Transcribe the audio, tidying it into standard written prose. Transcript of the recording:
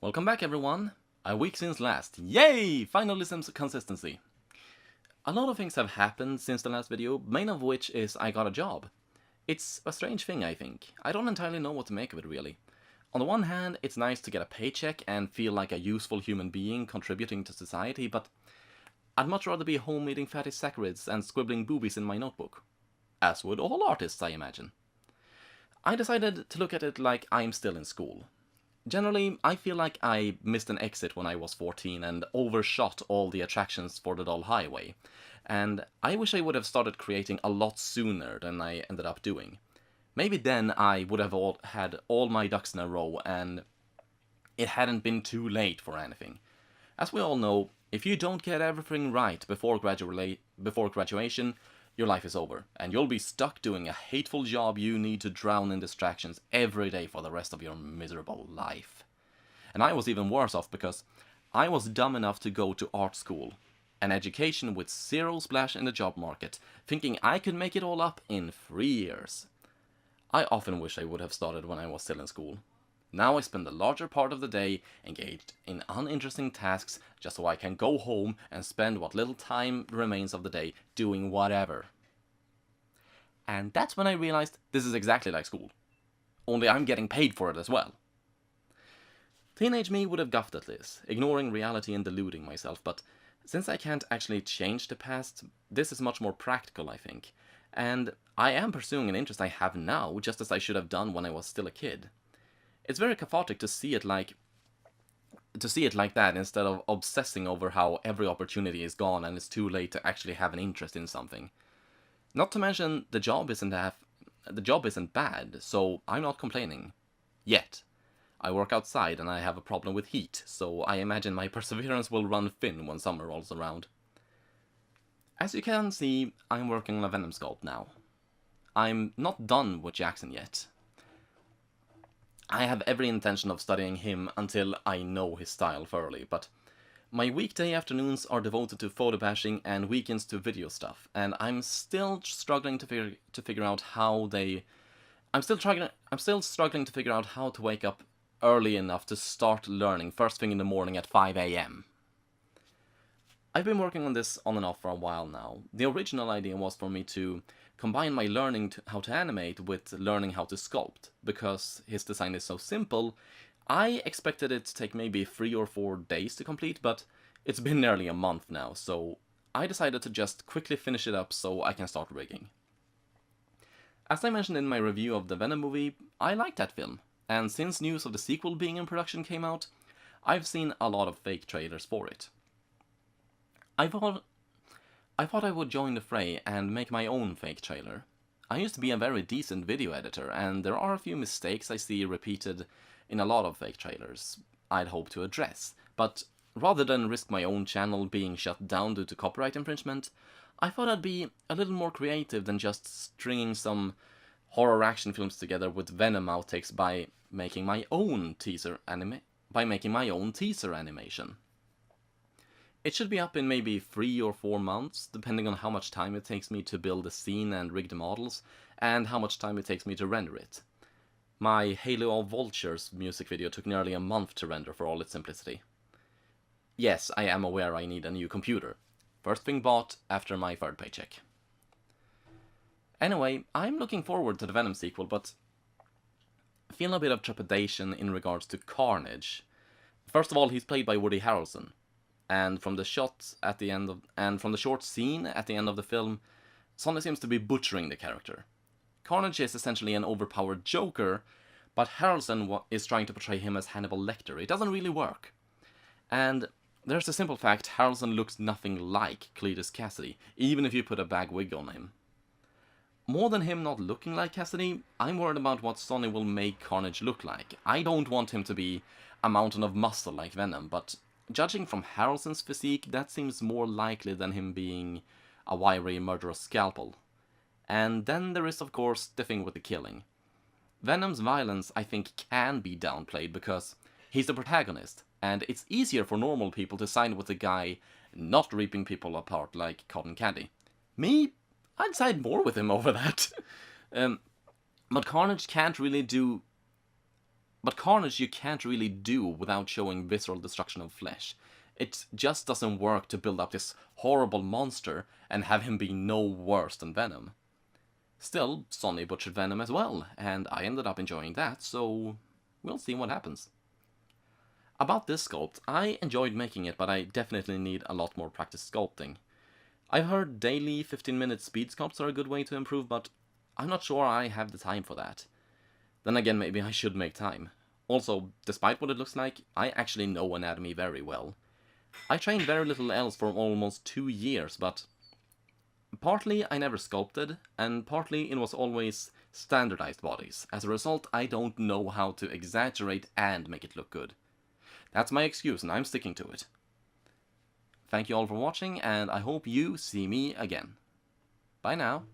Welcome back, everyone. A week since last. Yay! Finally some consistency. A lot of things have happened since the last video, main of which is I got a job. It's a strange thing, I think. I don't entirely know what to make of it, really. On the one hand, it's nice to get a paycheck and feel like a useful human being contributing to society, but I'd much rather be home eating fatty saccharides and scribbling boobies in my notebook. As would all artists, I imagine. I decided to look at it like I'm still in school. Generally, I feel like I missed an exit when I was 14 and overshot all the attractions for the Dull Highway, and I wish I would have started creating a lot sooner than I ended up doing. Maybe then I would have had all my ducks in a row and it hadn't been too late for anything. As we all know, if you don't get everything right before graduation, your life is over, and you'll be stuck doing a hateful job you need to drown in distractions every day for the rest of your miserable life. And I was even worse off because I was dumb enough to go to art school, an education with zero splash in the job market, thinking I could make it all up in 3 years. I often wish I would have started when I was still in school. Now I spend the larger part of the day engaged in uninteresting tasks just so I can go home and spend what little time remains of the day doing whatever. And that's when I realized this is exactly like school. Only I'm getting paid for it as well. Teenage me would have guffed at this, ignoring reality and deluding myself, but since I can't actually change the past, this is much more practical, I think. And I am pursuing an interest I have now, just as I should have done when I was still a kid. It's very cathartic to see it like that instead of obsessing over how every opportunity is gone and it's too late to actually have an interest in something. Not to mention the job isn't bad, so I'm not complaining. Yet. I work outside and I have a problem with heat, so I imagine my perseverance will run thin when summer rolls around. As you can see, I'm working on a Venom sculpt now. I'm not done with Jackson yet. I have every intention of studying him until I know his style thoroughly, but my weekday afternoons are devoted to photo bashing and weekends to video stuff, and I'm still struggling to figure out how I'm still struggling to figure out how to wake up early enough to start learning first thing in the morning at 5 a.m. I've been working on this on and off for a while now. The original idea was for me to combine my learning how to animate with learning how to sculpt. Because his design is so simple, I expected it to take maybe 3 or 4 days to complete, but it's been nearly a month now, so I decided to just quickly finish it up so I can start rigging. As I mentioned in my review of the Venom movie, I liked that film, and since news of the sequel being in production came out, I've seen a lot of fake trailers for it. I thought I would join the fray and make my own fake trailer. I used to be a very decent video editor, and there are a few mistakes I see repeated in a lot of fake trailers I'd hope to address, but rather than risk my own channel being shut down due to copyright infringement, I thought I'd be a little more creative than just stringing some horror action films together with Venom outtakes by making my own teaser animation. It should be up in maybe 3 or 4 months, depending on how much time it takes me to build a scene and rig the models, and how much time it takes me to render it. My Halo of Vultures music video took nearly a month to render for all its simplicity. Yes, I am aware I need a new computer. First thing bought after my third paycheck. Anyway, I'm looking forward to the Venom sequel, but I feel a bit of trepidation in regards to Carnage. First of all, he's played by Woody Harrelson. And from the short scene at the end of the film, Sonny seems to be butchering the character. Carnage is essentially an overpowered Joker, but Harrelson is trying to portray him as Hannibal Lecter. It doesn't really work. And there's the simple fact Harrelson looks nothing like Cletus Cassidy, even if you put a bag wig on him. More than him not looking like Cassidy, I'm worried about what Sonny will make Carnage look like. I don't want him to be a mountain of muscle like Venom, but judging from Harrelson's physique, that seems more likely than him being a wiry, murderous scalpel. And then there is, of course, the thing with the killing. Venom's violence, I think, can be downplayed because he's the protagonist, and it's easier for normal people to side with the guy not ripping people apart like cotton candy. Me, I'd side more with him over that. But Carnage can't really do But Carnage you can't really do without showing visceral destruction of flesh. It just doesn't work to build up this horrible monster and have him be no worse than Venom. Still, Sonny butchered Venom as well, and I ended up enjoying that, so we'll see what happens. About this sculpt, I enjoyed making it, but I definitely need a lot more practice sculpting. I've heard daily 15-minute speed sculpts are a good way to improve, but I'm not sure I have the time for that. Then again, maybe I should make time. Also, despite what it looks like, I actually know anatomy very well. I trained very little else for almost 2 years, but partly I never sculpted, and partly it was always standardized bodies. As a result, I don't know how to exaggerate and make it look good. That's my excuse, and I'm sticking to it. Thank you all for watching, and I hope you see me again. Bye now.